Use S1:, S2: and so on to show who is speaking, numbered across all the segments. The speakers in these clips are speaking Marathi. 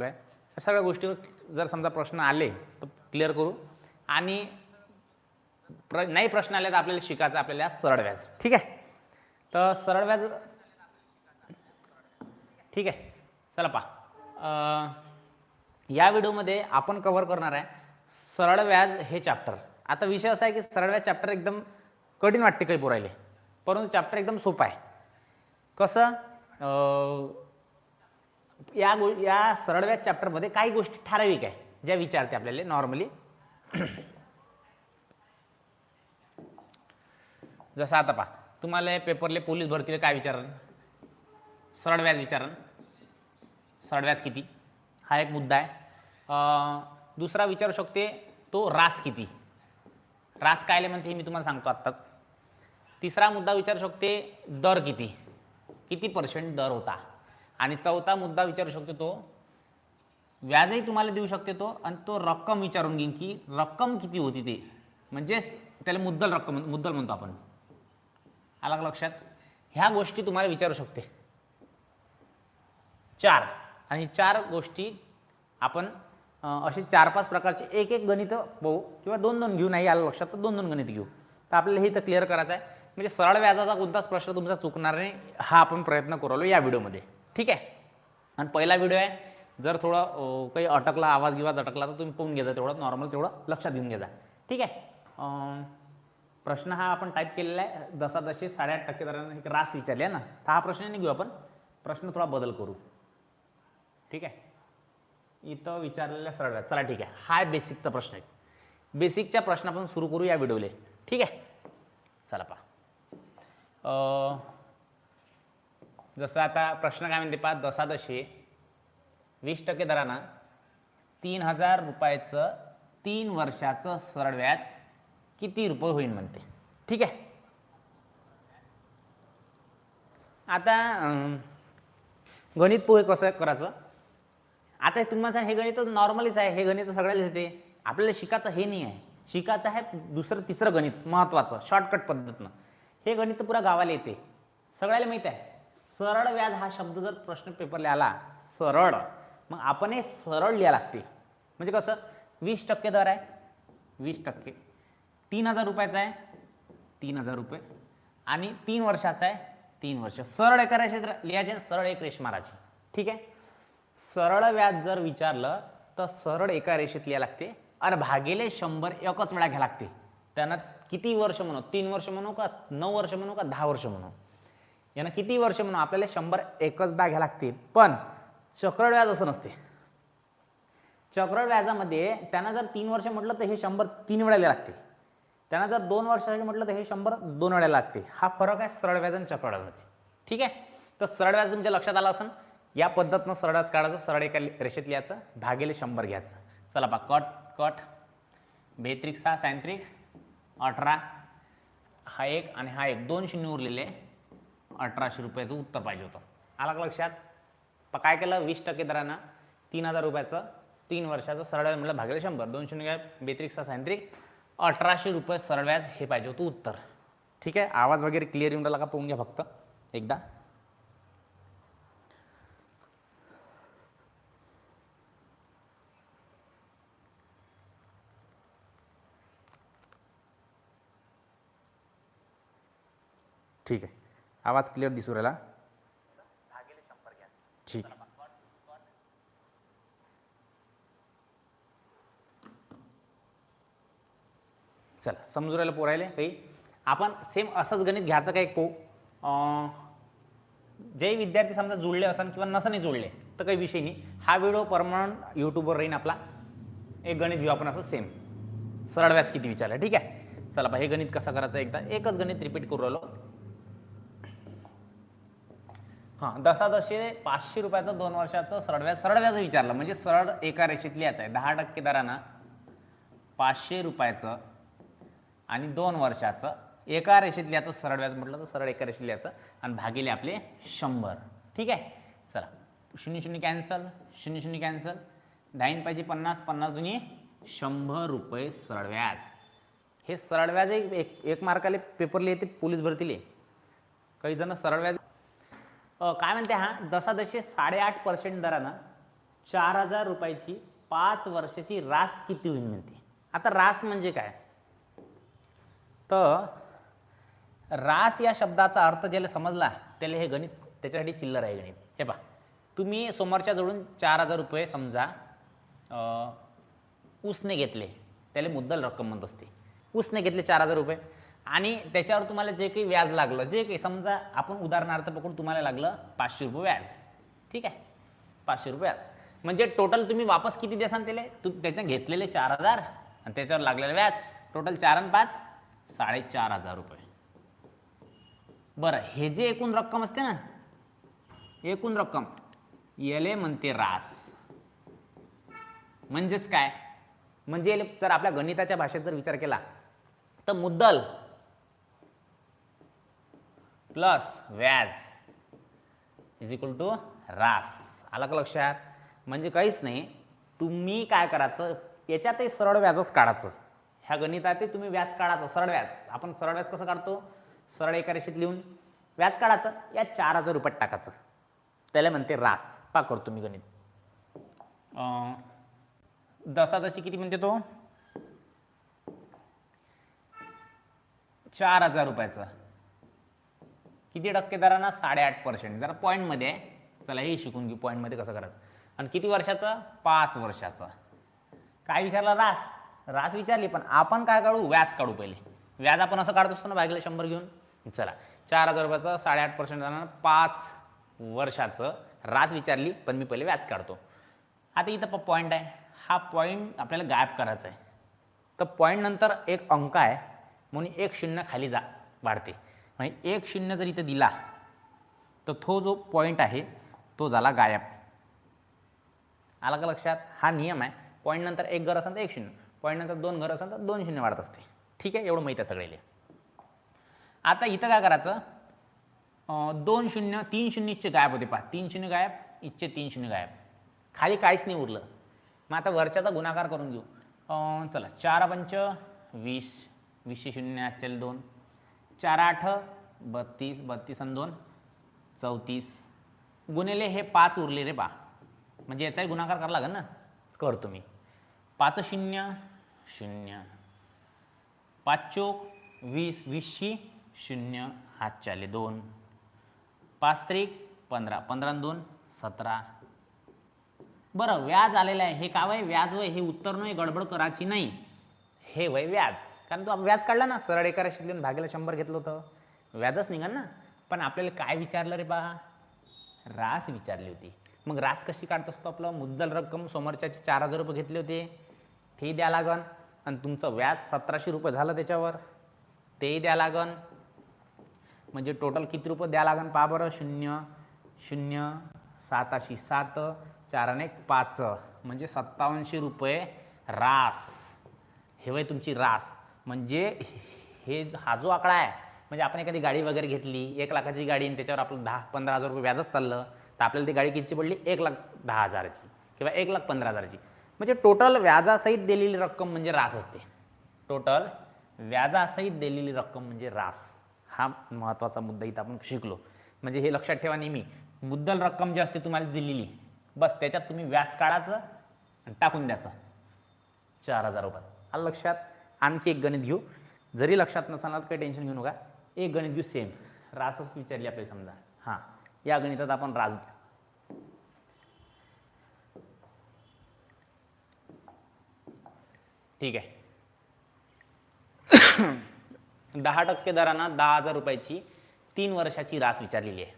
S1: आहे. या सगळ्या गोष्टीवर जर समजा प्रश्न आले तर क्लिअर करू, आणि नाही प्रश्न आले तर आपल्याला शिकायचं आपल्याला सरळ व्याज. ठीक आहे, तर सरळ व्याज ठीक आहे. चला पहा, या व्हिडिओमध्ये आपण कव्हर करणार आहे सरळ व्याज हे चॅप्टर. आता विषय असा आहे की सरळ व्याज चॅप्टर एकदम कठीण वाटते काही पोरायले, परंतु चॅप्टर एकदम सोपं आहे. कसं, या सरळ व्याज चॅप्टरमध्ये काही गोष्टी ठराविक आहे ज्या विचारते आपल्याला नॉर्मली. जसं आता पहा, तुम्हाला पेपरले पोलीस भरतीला काय विचारण, सरळ व्याज विचारण, सरळ व्याज किती, हा एक मुद्दा आहे. दुसरा विचारू शकते तो रास किती, रास कायले म्हणते हे मी तुम्हाला सांगतो आत्ताच. तिसरा मुद्दा विचारू शकते दर किती, किती % दर होता. आणि चौथा मुद्दा विचारू शकते तो व्याजही तुम्हाला देऊ शकते तो, आणि तो रक्कम विचारून घेईन की रक्कम किती होती ते, म्हणजे त्याला मुद्दल रक्कम मुद्दल म्हणतो आपण. अलग लक्षात, ह्या गोष्टी तुम्हाला विचारू शकते 4. आणि 4 गोष्टी आपण असे 4-5 प्रकारचे एक गणित पाहू, किंवा 2 घेऊ, नाही आलं लक्षात तर 2 गणित घेऊ. तर आपल्याला हे तर क्लिअर करायचं आहे, म्हणजे सरळ व्याजाचा कोणताच प्रश्न तुमचा चुकणार नाही, हा आपण प्रयत्न करू या व्हिडिओमध्ये. ठीक आहे, आणि पहिला व्हिडिओ आहे, जर थोडं काही अटकला, आवाज गिवाज अटकला तर तुम्ही पाहून घ्या, तेवढं नॉर्मल तेवढं लक्षात घेऊन घ्या. ठीक आहे, प्रश्न हा आपण टाईप केलेला आहे 10.8% दराने एक रास विचारली आहे ना, तर हा प्रश्न नाही घेऊ आपण, प्रश्न थोडा बदल करू. ठीक आहे, इथं विचारलेला सरळ व्याज. चला ठीक आहे, हा बेसिकचा प्रश्न आहे. बेसिकच्या प्रश्न आपण सुरू करू या व्हिडिओला. ठीक आहे, चला पहा. जसं आता प्रश्न काय म्हणते पहा, 10.20% दरानं 3000 रुपयाचं 3 वर्षाचं सरळ व्याज किती रुपये होईल म्हणते. ठीक आहे, आता गणित पोहे कसं करायचं. आता तुम्हाला हे गणित नॉर्मलीच आहे, हे गणित सगळ्याला येते. आपल्याला शिकायचं हे नाही आहे, शिकायचं आहे दुसरं तिसरं गणित महत्त्वाचं शॉर्टकट पद्धतीनं. हे गणित पुरा गावाला येते, सगळ्याला माहीत आहे. सरळ व्याज हा शब्द जर प्रश्न पेपरला आला सरळ, मग आपण हे सरळ लिहा लागते. म्हणजे कसं, 20% दर आहे, 20%, 3000 रुपयाचा आहे, 3000 रुपये, आणि 3 वर्षाचा आहे, 3 वर्ष. सरळ एका रेषेत लिहायचे, सरळ एक रेष मारायची. ठीक आहे, सरळ व्याज जर विचारलं तर सरळ एका रेषेत लिहा लागते, आणि भागिले 100 एकच वेळा घ्या लागते. त्यांना किती वर्ष म्हणू, 3 वर्ष म्हणू का 9 वर्ष म्हणू का 10 वर्ष म्हणू, यांना किती वर्ष म्हणू, आपल्याला 100 एकचदा घ्या लागते. पण चक्रव्याज व्याज असं नसते. चक्रव्याज व्याजामध्ये त्यांना जर 3 वर्ष म्हटलं तर हे 100 3 वेळा लिहा लागते, त्यांना जर 2 वर्षासाठी म्हटलं तर हे 100 2 वेळा लागते. हा फरक आहे सरळ व्याज आणि चक्रव्याजमध्ये. ठीक आहे, तर सरळ व्याज तुमच्या लक्षात आलं असेल. या पद्धतीनं सरळ व्याज काढायचं, सरळ एका रेषेत लिहायचं, भागिले 100 घ्यायचं. चला बा, कट कट, 32 6 37 18, हा एक आणि हा एक, 2 शून्य उरलेले, 1800 रुपयाचं उत्तर पाहिजे होतं. आलं लक्षात. काय केलं, 20% दरानं 3000 रुपयाचं 3 वर्षाचं सरळ व्याज म्हटलं भागिले 100, 2 शून्य घ्या, 32 6 37 1800 रुपये सरळ व्याज हे पाहिजे होतं उत्तर. ठीक आहे, आवाज वगैरे क्लिअर येऊन राहिला का पाहून घ्या फक्त एकदा. ठीक आहे, आवाज क्लिअर दिसू राहिला. ठीक, चला समजू राहिलं पोरायले काही. आपण सेम असंच गणित घ्यायचं का एक पाहू. जे विद्यार्थी समजा जुळले असन किंवा नसनही जुळले तर काही विषय नाही, हा व्हिडिओ परमनंट यूट्यूबवर राहीन आपला. एक गणित घेऊ आपण असं सेम, सरळ व्याज किती विचारलं. ठीक आहे, चला पहा, हे गणित कसं करायचं एकदा, एकच गणित रिपीट करू राहिलो. हां, 10.500 रुपयाचं 2 वर्षाचं सरळ व्याज विचारलं, म्हणजे सरळ एका रेषेत लिहायचं आहे. 10% दरानं 500 रुपयाचं आणि 2 वर्षाचं एका रेषेत लिहायचं सरळ व्याज म्हटलं तर सरळ एका रेषेत लिहायचं, आणि भागिले आपले 100. ठीक आहे, चला 0 0 कॅन्सल, 0 0 कॅन्सल, 10 पाहिजे 50, 50 दुनी 100 रुपये सरळ व्याज. हे सरळ व्याज एक मार्काले पेपरले येते पोलीस भरतीले. काही जण सरळ व्याज काय म्हणते, हा 10.8% दरानं 4,000 रुपयाची 5 वर्षाची रास किती होईल म्हणते. आता रास म्हणजे काय, तर रास या शब्दाचा अर्थ ज्याला समजला त्याला हे गणित त्याच्यासाठी चिल्लर आहे गणित. हे पहा, तुम्ही समोरच्या जवळून 4,000 रुपये समजा उसने घेतले, त्याला मुद्दल रक्कम म्हणत असते. उसने घेतले 4,000 रुपये आणि त्याच्यावर तुम्हाला जे काही व्याज लागलं, जे काही समजा आपण उदाहरणार्थ पकडून तुम्हाला लागलं 500 रुपये व्याज. ठीक आहे, 500 रुपये व्याज म्हणजे टोटल तुम्ही वापस किती द्याल त्याला, त्याच्यानं घेतलेले 4,000 आणि त्याच्यावर लागलेलं व्याज टोटल 4 आणि 5 4,500 रुपये. बरं, हे जे एकूण रक्कम असते ना, एकूण रक्कम याले म्हणते रास. म्हणजेच काय, म्हणजे जर आपल्या गणिताच्या भाषेत जर विचार केला तर मुद्दल प्लस व्याज इज इक्वल टू रास. आलं का लक्षात. म्हणजे काहीच नाही, तुम्ही काय करायचं, याच्यातही सरळ व्याजच काढायचं. ह्या गणितात तुम्ही व्याज काढायचं, सरळ व्याज. आपण सरळ व्याज कसं काढतो, सरळ एका रेषेत लिहून व्याज काढायचं, या 4,000 रुपयात टाकायचं, त्याला म्हणते रास. पा करतो मी गणित. दशादशी किती म्हणते तो, 4,000 रुपयाचं किती टक्के दरानं, 8.5%. जरा पॉईंटमध्ये आहे, चला हे शिकून घेऊ पॉईंटमध्ये कसं करायचं. आणि किती वर्षाचं, 5 वर्षाचं. काय विचारलं, रास. रास विचारली, पण आपण काय काढू, व्याज काढू. पहिले व्याज आपण असं काढत असतो ना, भागिले 100 घेऊन. चला 4,000 रुपयाचं 8.5% दरानं 5 वर्षाचं रास विचारली, पण मी पहिले व्याज काढतो. आता इथं पॉईंट आहे, हा पॉईंट आपल्याला गायब करायचा आहे. तर पॉईंट नंतर एक अंक आहे म्हणून 1 शून्य खाली वाढते. म्हणजे 1 शून्य जर इथं दिला तर तो जो पॉईंट आहे तो झाला गायब. आला का लक्षात. हा नियम आहे. पॉईंट नंतर 1 घर असेल तर 1 शून्य, पॉईंट नंतर 2 घर असेल तर 2 शून्य वाढत असते. ठीक आहे, एवढं माहीत आहे सगळेले. आता इथं काय करायचं, 2 शून्य 3 शून्य इच्छे गायब होते. पहा 3 शून्य गायब, इच्छे 3 शून्य गायब, खाली काहीच नाही उरलं. मग आता वरच्याचा गुणाकार करून घेऊ. चला 4 पंच 20, 20 शून्य आजच्या 2, 4 8 32, 32 आणि 2 34, गुणिले हे 5 उरले रे बा. म्हणजे याचाही गुणाकार करावा लागेल ना, करतो मी. 5 शून्य शून्य, 5 चोक 20, 20 शून्य हातच्या 2, 5 त्रिक 15, 15 आणि 2 17. बरं, व्याज आलेलं आहे. हे का वय व्याज वय, हे उत्तर नाही, गडबड करायची नाही. हे वय व्याज, कारण तू व्याज काढला ना, सरळ एका रेषेत लिहून भागीला 100 घेतलं होतं, व्याजच निघाल ना. पण आपल्याला काय विचारलं रे बा, रास विचारली होती. मग रास कशी काढत असतो, आपलं मुद्दल रक्कम समोरच्याचे 4,000 रुपये घेतले होते ते द्या लागन, आणि तुमचं व्याज 1700 रुपये झालं त्याच्यावर, तेही द्या लागन. म्हणजे टोटल किती रुपये द्या लागन पहा बरं. 0 0 7 7, 4 आणि 1 5, म्हणजे 5700 रुपये रास. हे वय तुमची रास. म्हणजे हे हा जो आकडा आहे, म्हणजे आपण एखादी गाडी वगैरे घेतली, 1 लाखाची गाडी, आणि त्याच्यावर आपलं 10-15,000 रुपये व्याजच चाललं, तर आपल्याला ती गाडी कितीची पडली, 1,10,000ची किंवा 1,15,000ची. म्हणजे टोटल व्याजासहित दिलेली रक्कम म्हणजे रास असते. टोटल व्याजासहित दिलेली रक्कम म्हणजे रास. हा महत्त्वाचा मुद्दा इथं आपण शिकलो. म्हणजे हे लक्षात ठेवा नेहमी, मुद्दल रक्कम जी असते तुम्हाला दिलेली, बस त्याच्यात तुम्ही व्याज काढायचं आणि टाकून द्यायचं 4,000 रुपये. आलं लक्षात. आणखी एक गणित घेऊ, जरी लक्षात नसणार तर काही टेन्शन घेऊ नका. एक गणित घेऊ, सेम रासच विचारली आपल्याला समजा. हां, या गणितात आपण रास घेऊ. ठीक आहे. 10% दरानं 10,000 रुपयाची 3 वर्षाची रास विचारलेली आहे.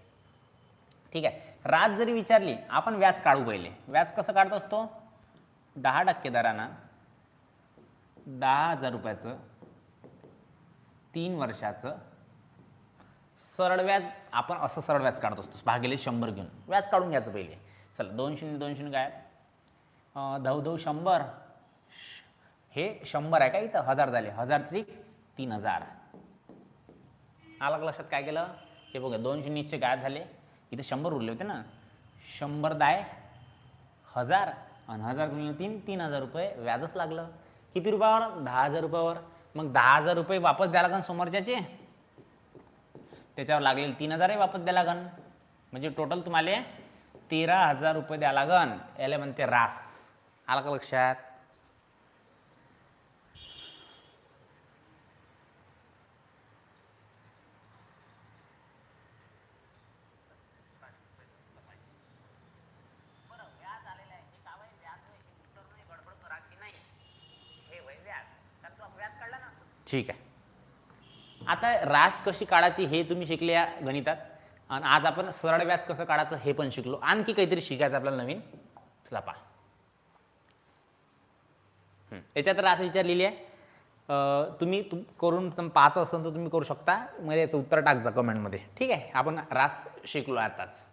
S1: ठीक आहे. रास जरी विचारली, आपण व्याज काढू पहिले. व्याज कसं काढत असतो, 10% दरानं 10,000 रुपयाचं 3 वर्षाचं सरळ व्याज, आपण असं सरळ व्याज काढत असतो, भागिले 100 घेऊन व्याज काढून घ्यायचं पहिले. चला 2 शून्य 2 शून्य गायब, 10 10 100, हे 100 आहे का इथं, 1000 झाले, 1000 त्रिक 3000. आलं लक्षात. काय केलं, हे बघा 2 शून्यचे गायब झाले, इथे 100 उरले होते ना, 100 दाय 1000 आणि 1000 गुणिले 3, 3000 रुपये व्याजच लागलं. किती रुपयावर, 10,000 रुपयावर. मग 10,000 रुपये वापस द्या लागन समोरच्याचे, त्याच्यावर लागलेले 3000 वापस द्या लागन. म्हणजे टोटल तुम्हाला 13,000 रुपये द्या लागन, याला म्हणते रास. आला का लक्षात? ठीक आहे. आता रास कशी काढायची हे तुम्ही शिकले या गणितात, आणि आज आपण सरळ व्याज कसं काढायचं हे पण शिकलो. आणखी काहीतरी शिकायचं आपल्याला नवीन. चला पहा, याच्यात रास विचारलेली आहे. तुम्ही करून पाहायचं असेल तर तुम्ही करू शकता, मला याचं उत्तर टाकजा कमेंटमध्ये. ठीक आहे, आपण रास शिकलो आताच.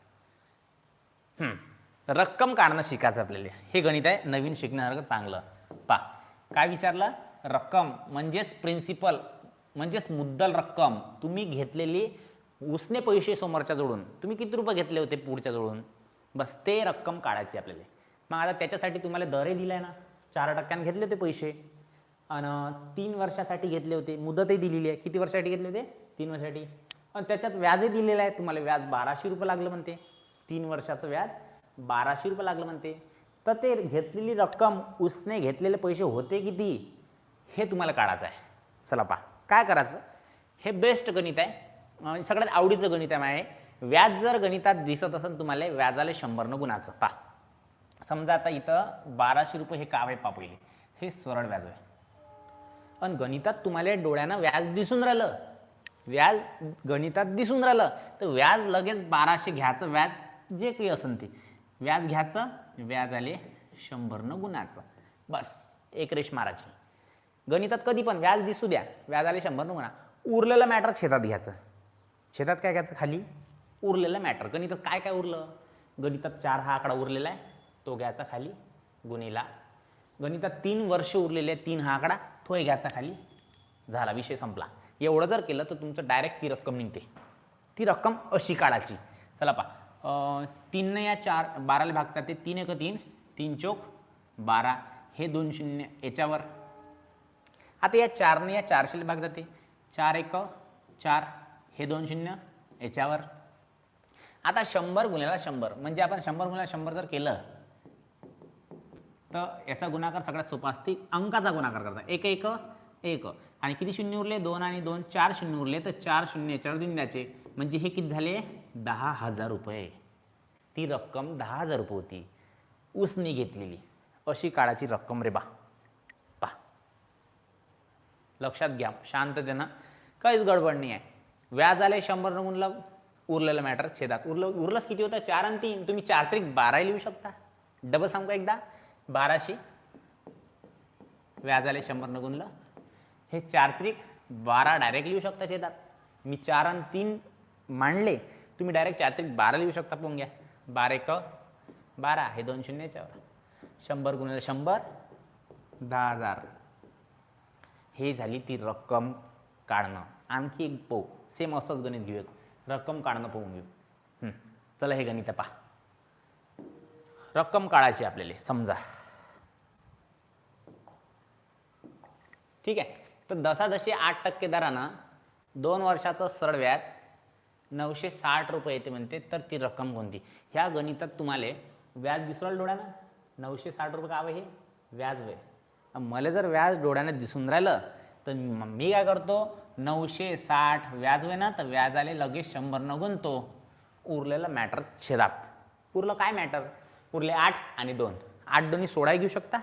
S1: रक्कम काढणं शिकायचं आपल्याला. हे गणित आहे नवीन शिकण्यासारखं चांगलं. पहा काय विचारलं, रक्कम म्हणजेच प्रिन्सिपल म्हणजेच मुद्दल रक्कम, तुम्ही घेतलेली उसने पैसे समोरच्या जोडून, तुम्ही किती रुपये घेतले होते पुढच्या जोडून, बस ते रक्कम काढायची आपल्याला. मग आता त्याच्यासाठी तुम्हाला दरही दिलाय ना, 4% घेतले होते पैसे, आणि 3 वर्षासाठी घेतले होते, मुदतही दिलेली आहे. किती वर्षासाठी घेतले होते? 3 वर्षासाठी. आणि त्याच्यात व्याजही दिलेलं आहे तुम्हाला, व्याज 1200 रुपये लागलं म्हणते. 3 वर्षाचं व्याज 1200 रुपये लागलं म्हणते. तर ते घेतलेली रक्कम, उसने घेतलेले पैसे होते किती हे तुम्हाला काढायचं आहे. चला पहा काय करायचं. हे बेस्ट गणित आहे, सगळ्यात आवडीचं गणित आहे माझे. व्याज जर गणितात दिसत असेल तुम्हाला, व्याजाला 100 गुणाचं. पहा समजा आता इथं 1200 रुपये हे काव आहे, पहा पहिले हे सरळ व्याज आहे. पण गणितात तुम्हाला डोळ्यानं व्याज दिसून राहिलं, व्याज गणितात दिसून राहिलं, तर व्याज लगेच 1200 घ्यायचं, व्याज जे काही असेल ते व्याज घ्यायचं, व्याज आले 100 गुणाचं. बस एक रेष मारायची. गणितात कधी पण व्याज दिसू द्या, व्याज आले 100 गुणा. उरलेलं मॅटर छेदात घ्यायचं. छेदात काय घ्यायचं? खाली उरलेलं मॅटर. गणितात काय काय उरलं? गणितात 4 हा आकडा उरलेला आहे, तो घ्यायचा खाली गुणिला. गणितात 3 वर्ष उरलेले आहे, 3 हा आकडा तोही घ्यायचा खाली. झाला, विषय संपला. एवढं जर केलं तर तुमचं डायरेक्ट ती रक्कम निघते. ती रक्कम अशी काढायची. चला पहा, 3 ने या 4 12ला भागतात, ते 3 1 3, 3 चौक 12, हे 2 शून्य याच्यावर. आता या 4 ने या 400 भाग जाते, 4 1 4, हे 2 शून्य याच्यावर. आता 100 गुणिला 100 म्हणजे आपण 100 गुणिला 100 जर केलं तर याचा गुणाकार सगळ्यात सोपा असते, अंकाचा गुणाकार करता. 1 1 1, आणि किती शून्य उरले? 2 आणि 2 4 शून्य उरले, तर 4 शून्य याच्यावर देऊन द्यायचे. म्हणजे हे किती झाले? 10,000 रुपये. ती रक्कम 10,000 रुपये होती, उसने घेतलेली. अशी काढायची रक्कम रे बा. पा लक्षात घ्या शांततेनं, काहीच गडबड नाही आहे. व्याज आले 100 गुणला, उरलेलं मॅटर छेदात. उरलंच किती होतं? 4 आणि 3. तुम्ही 4 त्रिक 12 लिहू शकता. डबल सांगू का एकदा? 1200 व्याज आले 100 गुणलं, हे 4 त्रिक 12 डायरेक्ट लिहू शकता छेदात. मी 4 आणि 3 मांडले, तुम्ही डायरेक्ट 4 त्रिक 12 लिहू शकता. पाहून घ्या, 12 1 12, हे 2 शून्य याच्यावर. 100 गुणिले 100 10,000. हे झाली ती रक्कम काढणं. आणखी एक पाहू, सेम असंच गणित घेऊया, रक्कम काढणं पाहून घेऊ. चला हे गणित पहा. रक्कम काढायची आपल्याला. समजा ठीक आहे, तर 10.8% दरानं 2 वर्षाचं सरळ व्याज 960 रुपये येते म्हणते. तर ती रक्कम कोणती? ह्या गणितात तुम्हाला व्याज दिसून डोळ्यानं 960 रुपये का हे व्याज वय. मला जर व्याज डोळ्यानं दिसून राहिलं तर मी काय करतो, 960 व्याज वय ना, तर व्याज आले लगेच 100 न गुणतो. उरलेलं मॅटर छेदात. उरलं काय मॅटर? उरले 8 आणि 2. 8 दोन्ही 16 घेऊ शकता,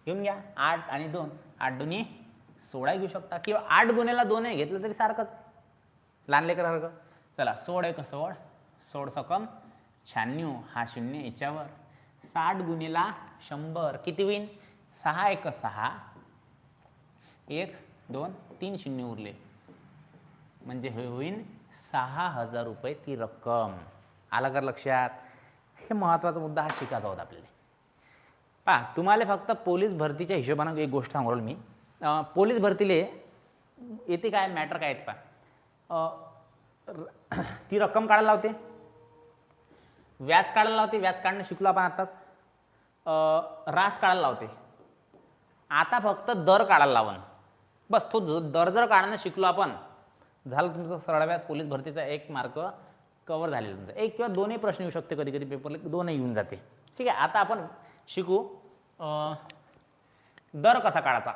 S1: घेऊन घ्या. 8 आणि 2, 8 दोन्ही 16 घेऊ शकता, किंवा 8 गुणिला 2 घेतलं तरी सारखंच, लहान लेकरासारखं. चला 16 1 16, 16 सकम 96, हा शून्य याच्यावर. 60 गुणिला 100 किती होईल? 6 1 6, 1 2 3 शून्य उरले, म्हणजे हे होईल 6,000 रुपये ती रक्कम. आला कर लक्षात? हे महत्त्वाचा मुद्दा हा शिकायचा होता आपल्याला. पहा तुम्हाला फक्त पोलीस भरतीच्या हिशोबानं एक गोष्ट सांगू मी. पोलीस भरतीले येते काय मॅटर काय आहेत पहा. ती रक्कम काढायला लावते, व्याज काढायला लावते, व्याज काढणं शिकलो आपण आताच. रास काढायला लावते. आता फक्त दर काढायला लावण, बस. तो दर जर काढणं शिकलो आपण, झालं तुमचं सरळ व्याज पोलीस भरतीचा 1 मार्क कव्हर झालेलं तुमचं. एक किंवा दोनही प्रश्न येऊ शकते, कधी कधी पेपरला दोनही येऊन जाते. ठीक आहे, आता आपण शिकू दर कसा काढायचा.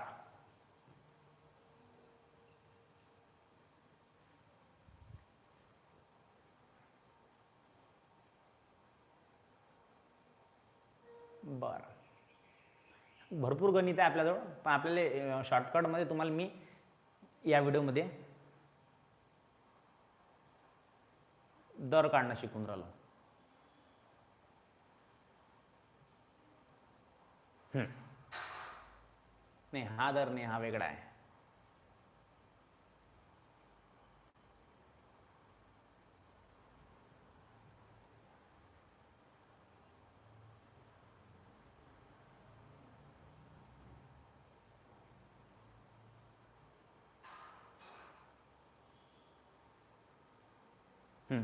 S1: बरं, भरपूर गणित आहे आपल्याजवळ, पण आपल्याला शॉर्टकटमध्ये तुम्हाला मी या व्हिडिओमध्ये दर काढणं शिकून राहिलो. नाही, हा दर नाही, हा वेगळा आहे.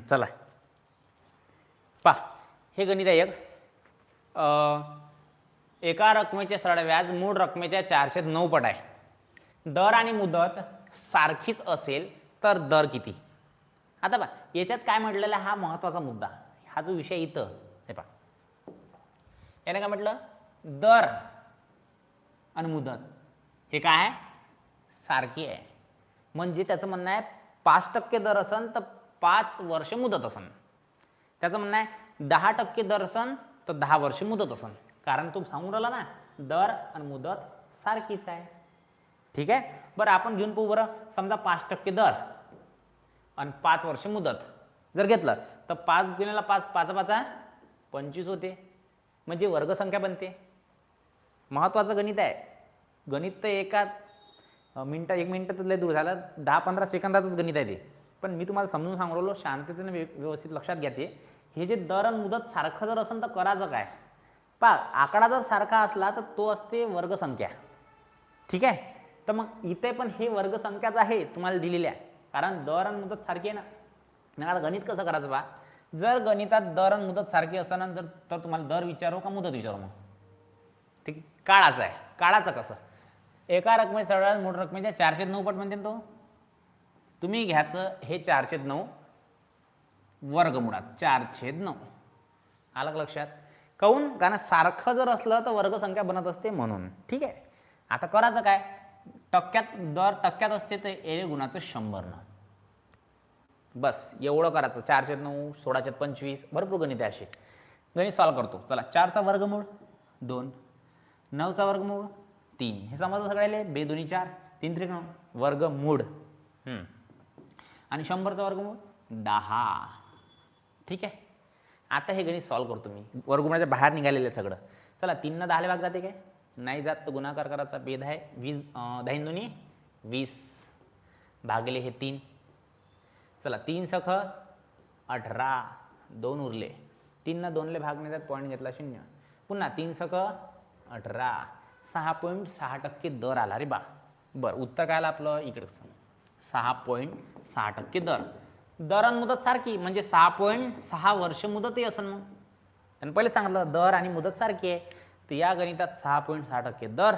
S1: चला पा, हे गणित आहे एक. एका रकमेचे सरळ व्याज मूळ रकमेच्या 409 पट आहे. दर आणि मुदत सारखीच असेल तर दर किती. आता पा, याच्यात काय म्हटलेलं आहे, हा महत्वाचा मुद्दा. हा जो विषय इथं हे पा, याने काय म्हटलं, दर आणि मुदत हे काय आहे, सारखी आहे. म्हणजे त्याचं म्हणणं आहे 5% दर असन तर 5 वर्ष मुदत असन. त्याचं म्हणणं आहे 10% दर असन तर 10 वर्ष मुदत असन. कारण तू सांगून राहिला ना, दर आणि मुदत सारखीच आहे. ठीक आहे, बरं आपण घेऊन पाहू. बरं, समजा 5% दर आणि 5 वर्ष मुदत जर घेतलं तर 5 गुणिले 5, 5 5 25 होते. म्हणजे वर्गसंख्या बनते. महत्वाचं गणित आहे. गणित तर एक मिनिटात लय दूर झालं, 10-15 सेकंदातच गणित आहे ते. पण मी तुम्हाला समजून सांगलो, शांततेने व्यवस्थित लक्षात घ्या. ते हे जे दर आणि मुदत सारखं जर असेल तर करायचं काय. पा, आकडा जर सारखा असला तर तो असते वर्गसंख्या. ठीक आहे, तर मग इथे पण हे वर्गसंख्याच आहे तुम्हाला दिलेल्या, कारण दर आणि मुदत सारखी आहे ना. आता गणित कसं करायचं बा, जर गणितात दर आणि मुदत सारखी असणार तर तुम्हाला दर विचारू का मुदत विचारू. मग ठीक, काढायचं आहे. काढायचं कसं, एका रकमेचे सरळ व्याज मूळ रकमेच्या 409 पट म्हणते तो. तुम्ही घ्यायचं हे 409 वर्गमुळात 4/9. आलं लक्षात. काऊन, कारण सारखं जर असलं तर वर्गसंख्या बनत असते म्हणून. ठीक आहे, आता करायचं काय, टक्क्यात दर टक्क्यात असते तर ए गुणाचं 100. बस एवढं करायचं. 4/9, 16/25, भरपूर गणित आहे असे. गणित सॉल्व करतो. चला, 4चा वर्गमूळ 2, 9चा वर्गमूळ 3. हे समजलं सगळ्याले. 2 2 4, 3 3 9 वर्गमूळ. आणि 100चा वर्गमूळ 10. ठीक आहे, आता हे गणित सॉल्व करतो मी. वर्गमूळाच्या बाहेर निघालेलं सगळं. चला, 3 न 10 भाग जाते काय, नाही जात, तर गुणाकार करायचा. भेद आहे 20, 10 2 20 भागले हे 3. चला, 3 सख 18, 2 उरले. 3 न 2ले भाग नाही जात, पॉईंट घेतला 0. पुन्हा 3 सख 18, 6.6% दर आला रे बा. बरं, उत्तर काय आलं आपलं इकडे, 6.6% दर. दर आणि मुदत सारखी म्हणजे 6.6 वर्ष मुदतही असेल. मग आणि पहिले सांगितलं दर आणि मुदत सारखी आहे, तर या गणितात 6.6% दर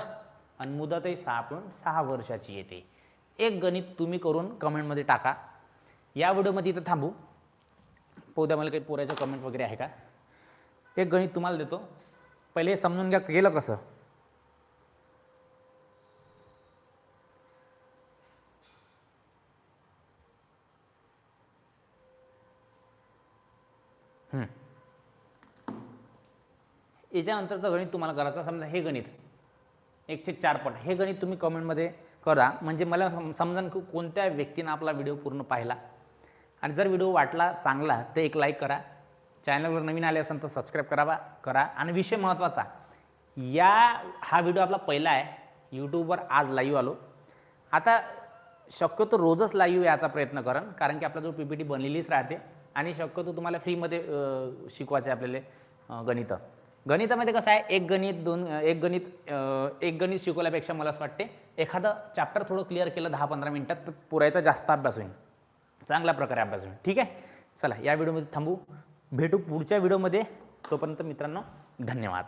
S1: आणि मुदतही 6.6 वर्षाची येते. एक गणित तुम्ही करून कमेंटमध्ये टाका. या व्हिडिओमध्ये इथं थांबू. पोद्या मला काही पोराचं कमेंट वगैरे आहे का. एक गणित तुम्हाला देतो, पहिले समजून घ्या केलं कसं. याच्यानंतरचं गणित तुम्हाला करायचं. समजा हे गणित 1/4 पट, हे गणित तुम्ही कमेंटमध्ये करा. म्हणजे मला समजा की कोणत्या व्यक्तीनं आपला व्हिडिओ पूर्ण पाहिला. आणि जर व्हिडिओ वाटला चांगला तर एक लाईक करा. चॅनलवर नवीन आले असेल तर सबस्क्राईब करा. आणि विषय महत्त्वाचा, हा व्हिडिओ आपला पहिला आहे यूट्यूबवर. आज लाईव्ह आलो. आता शक्यतो रोजच लाईव्ह याचा प्रयत्न करेन, कारण की आपला जो PPT बनलेलीच राहते. आणि शक्यतो तुम्हाला फ्रीमध्ये शिकवायचं आहे आपल्याला गणितं. गणितामध्ये कसं आहे, एक गणित शिकवल्यापेक्षा मला असं वाटते एखादं चॅप्टर थोडं क्लिअर केलं 10-15 मिनिटात तर पुरायचा जास्त अभ्यास होईल, चांगल्या प्रकारे अभ्यास होईल. ठीक आहे, चला या व्हिडिओमध्ये थांबू. भेटू पुढच्या व्हिडिओमध्ये. तोपर्यंत मित्रांनो, धन्यवाद.